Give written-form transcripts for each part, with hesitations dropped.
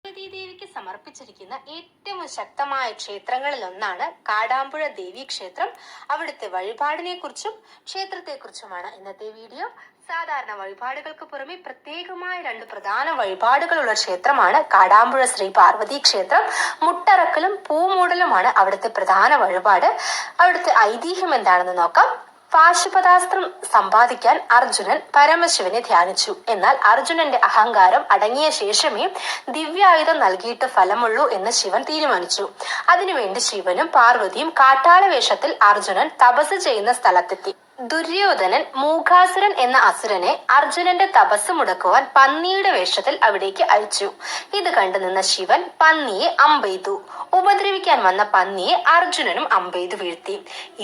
ദേവിക്ക് സമർപ്പിച്ചിരിക്കുന്ന ഏറ്റവും ശക്തമായ ക്ഷേത്രങ്ങളിൽ ഒന്നാണ് കാടാമ്പുഴ ദേവി ക്ഷേത്രം. അവിടുത്തെ വഴിപാടിനെ കുറിച്ചും ക്ഷേത്രത്തെക്കുറിച്ചുമാണ് ഇന്നത്തെ വീഡിയോ. സാധാരണ വഴിപാടുകൾക്ക് പുറമെ പ്രത്യേകമായ രണ്ട് പ്രധാന വഴിപാടുകളുള്ള ക്ഷേത്രമാണ് കാടാമ്പുഴ ശ്രീ പാർവതി ക്ഷേത്രം. മുട്ടറക്കലും പൂമൂടലുമാണ് അവിടുത്തെ പ്രധാന വഴിപാട്. അവിടുത്തെ ഐതിഹ്യം എന്താണെന്ന് നോക്കാം. പാശുപതാസ്ത്രം സമ്പാദിക്കാൻ അർജുനൻ പരമശിവനെ ധ്യാനിച്ചു. എന്നാൽ അർജുനന്റെ അഹങ്കാരം അടങ്ങിയ ശേഷമേ ദിവ്യായുധം നൽകിയിട്ട് ഫലമുള്ളൂ എന്ന് ശിവൻ തീരുമാനിച്ചു. അതിനുവേണ്ടി ശിവനും പാർവതിയും കാട്ടാള വേഷത്തിൽ അർജുനൻ തപസ് ചെയ്യുന്ന സ്ഥലത്തെത്തി. ദുര്യോധനൻ മൂകാസുരൻ എന്ന അസുരനെ അർജുനന്റെ തപസ് മുടക്കുവാൻ പന്നിയുടെ വേഷത്തിൽ അവിടേക്ക് അയച്ചു. ഇത് കണ്ടു നിന്ന ശിവൻ പന്നിയെ അമ്പെയ്തു. ഉപദ്രവിക്കാൻ വന്ന പന്നിയെ അർജുനനും അമ്പെയ്തു വീഴ്ത്തി.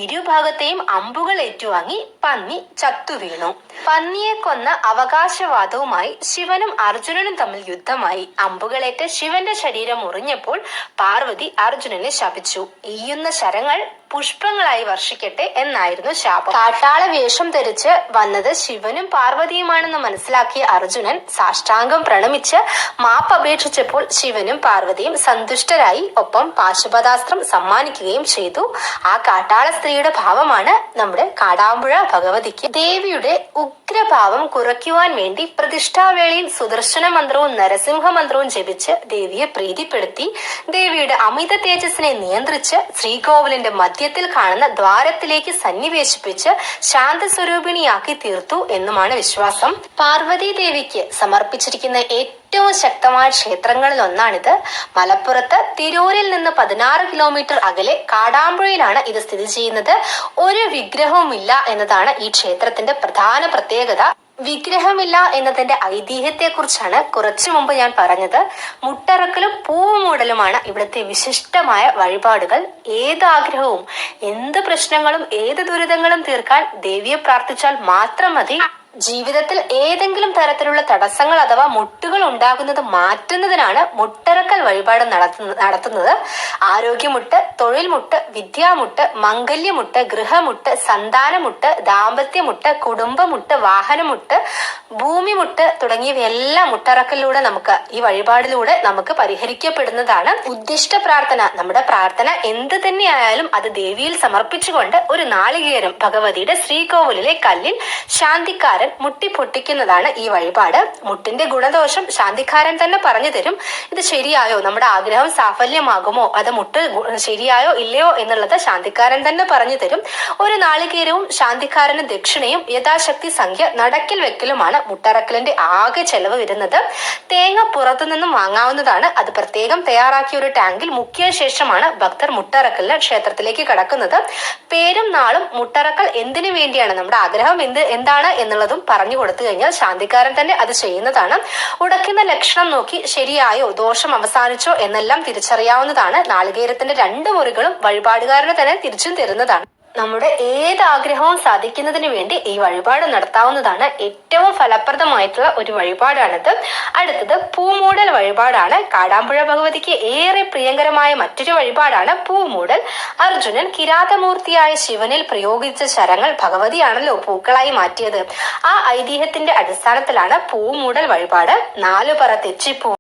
ഇരുഭാഗത്തെയും അമ്പുകൾ ഏറ്റുവാങ്ങി പന്നി ചത്തു വീണു. പന്നിയെ കൊന്ന അവകാശവാദവുമായി ശിവനും അർജുനനും തമ്മിൽ യുദ്ധമായി. അമ്പുകളേറ്റ് ശിവന്റെ ശരീരം മുറിഞ്ഞപ്പോൾ പാർവതി അർജുനനെ ശപിച്ചു. എയ്യുന്ന ശരങ്ങൾ പുഷ്പങ്ങളായി വർഷിക്കട്ടെ എന്നായിരുന്നു ശാപം. കാട്ടാള വേഷം ധരിച്ച് വന്നത് ശിവനും പാർവതിയുമാണെന്ന് മനസ്സിലാക്കിയ അർജുനൻ സാഷ്ടാംഗം പ്രണമിച്ച് മാപ്പപേക്ഷിച്ചപ്പോൾ ശിവനും പാർവതിയും സന്തുഷ്ടരായി. ഒപ്പം പാശുപതാസ്ത്രം സമ്മാനിക്കുകയും ചെയ്തു. ആ കാട്ടാള സ്ത്രീയുടെ ഭാവമാണ് നമ്മുടെ കാടാമ്പുഴ ഭഗവതിക്ക്. ദേവിയുടെ ഉഗ്രഭാവം കുറയ്ക്കുവാൻ വേണ്ടി പ്രതിഷ്ഠാവേളയിൽ സുദർശന മന്ത്രവും നരസിംഹ മന്ത്രവും ജപിച്ച് ദേവിയെ പ്രീതിപ്പെടുത്തി. ദേവിയുടെ അമിത തേജസ്സിനെ നിയന്ത്രിച്ച് ശ്രീകോവിലിന്റെ മധ്യത്തിൽ കാണുന്ന ദ്വാരത്തിലേക്ക് സന്നിവേശിപ്പിച്ച് ശാന്തസ്വരൂപിണിയാക്കി തീർത്തു എന്നുമാണ് വിശ്വാസം. പാർവതി ദേവിക്ക് സമർപ്പിച്ചിരിക്കുന്ന ഏറ്റവും ശക്തമായ ക്ഷേത്രങ്ങളിൽ ഒന്നാണിത്. മലപ്പുറത്ത് തിരൂരിൽ നിന്ന് 16 കിലോമീറ്റർ അകലെ കാടാമ്പുഴയിലാണ് ഇത് സ്ഥിതി ചെയ്യുന്നത്. ഒരു വിഗ്രഹവുമില്ല എന്നതാണ് ഈ ക്ഷേത്രത്തിന്റെ പ്രധാന പ്രത്യേകത. വിഗ്രഹമില്ല എന്നതിന്റെ ഐതിഹ്യത്തെ കുറിച്ചാണ് കുറച്ചു മുമ്പ് ഞാൻ പറഞ്ഞത്. മുട്ടറക്കലും പൂവുമൂടലുമാണ് ഇവിടുത്തെ വിശിഷ്ടമായ വഴിപാടുകൾ. ഏതാഗ്രഹവും എന്ത് പ്രശ്നങ്ങളും ഏത് ദുരിതങ്ങളും തീർക്കാൻ ദേവിയെ പ്രാർത്ഥിച്ചാൽ മാത്രം മതി. ജീവിതത്തിൽ ഏതെങ്കിലും തരത്തിലുള്ള തടസ്സങ്ങൾ അഥവാ മുട്ടുകൾ ഉണ്ടാകുന്നത് മാറ്റുന്നതിനാണ് മുട്ടറക്കൽ വഴിപാട് നടത്തുന്നത്. ആരോഗ്യമുട്ട്, തൊഴിൽമുട്ട്, വിദ്യാമുട്ട്, മംഗല്യമുട്ട്, ഗൃഹമുട്ട്, സന്താനമുട്ട്, ദാമ്പത്യമുട്ട്, കുടുംബമുട്ട്, വാഹനമുട്ട്, ഭൂമിമുട്ട് തുടങ്ങിയവയെല്ലാം മുട്ടറക്കലിലൂടെ ഈ വഴിപാടിലൂടെ നമുക്ക് പരിഹരിക്കപ്പെടുന്നതാണ്. ഉദ്ദിഷ്ട പ്രാർത്ഥന, നമ്മുടെ പ്രാർത്ഥന എന്ത് തന്നെയായാലും അത് ദേവിയിൽ സമർപ്പിച്ചുകൊണ്ട് ഒരു നാളികേരം ഭഗവതിയുടെ ശ്രീകോവിലിലെ കല്ലിൽ ശാന്തിക്കാരൻ മുട്ടി പൊട്ടിക്കുന്നതാണ് ഈ വഴിപാട്. മുട്ടിന്റെ ഗുണദോഷം ശാന്തിക്കാരൻ തന്നെ പറഞ്ഞു തരും. ഇത് ശരിയായോ, നമ്മുടെ ആഗ്രഹം സാഫല്യമാകുമോ, അത് മുട്ട് ശരിയായോ ഇല്ലയോ എന്നുള്ളത് ശാന്തിക്കാരൻ തന്നെ പറഞ്ഞു തരും. ഒരു നാളികേരവും ശാന്തിക്കാരന് ദക്ഷിണയും യഥാശക്തി സംഖ്യ നടക്കിൽ വെക്കലുമാണ് മുട്ടറക്കലിന്റെ ആകെ ചെലവ് വരുന്നത്. തേങ്ങ പുറത്തുനിന്നും വാങ്ങാവുന്നതാണ്. അത് പ്രത്യേകം തയ്യാറാക്കിയ ഒരു ടാങ്കിൽ മുക്കിയ ശേഷമാണ് ഭക്തർ മുട്ടറക്കലിന് ക്ഷേത്രത്തിലേക്ക് കടക്കുന്നത്. പേരും നാളും മുട്ടറക്കൽ എന്തിനു വേണ്ടിയാണ്, നമ്മുടെ ആഗ്രഹം എന്താണ് എന്നുള്ളത് പറഞ്ഞു കൊടുത്തു കഴിഞ്ഞാൽ ശാന്തിക്കാരൻ തന്നെ അത് ചെയ്യുന്നതാണ്. ഉടയ്ക്കുന്ന ലക്ഷണം നോക്കി ശരിയായോ, ദോഷം അവസാനിച്ചോ എന്നെല്ലാം തിരിച്ചറിയാവുന്നതാണ്. നാളികേരത്തിന്റെ 2 മുറികളും വഴിപാടുകാരന് തന്നെ തിരിച്ചും തരുന്നതാണ്. നമ്മുടെ ഏത് ആഗ്രഹവും സാധിക്കുന്നതിന് വേണ്ടി ഈ വഴിപാട് നടത്താവുന്നതാണ്. ഏറ്റവും ഫലപ്രദമായിട്ടുള്ള ഒരു വഴിപാടാണിത്. അടുത്തത് പൂമൂടൽ വഴിപാടാണ്. കാടാമ്പുഴ ഭഗവതിക്ക് ഏറെ പ്രിയങ്കരമായ മറ്റൊരു വഴിപാടാണ് പൂമൂടൽ. അർജുനൻ കിരാതമൂർത്തിയായ ശിവനിൽ പ്രയോഗിച്ച ശരങ്ങൾ ഭഗവതിയാണല്ലോ പൂക്കളായി മാറ്റിയത്. ആ ഐതിഹ്യത്തിന്റെ അടിസ്ഥാനത്തിലാണ് പൂമൂടൽ വഴിപാട്. 4 പറ തെച്ചിപ്പൂ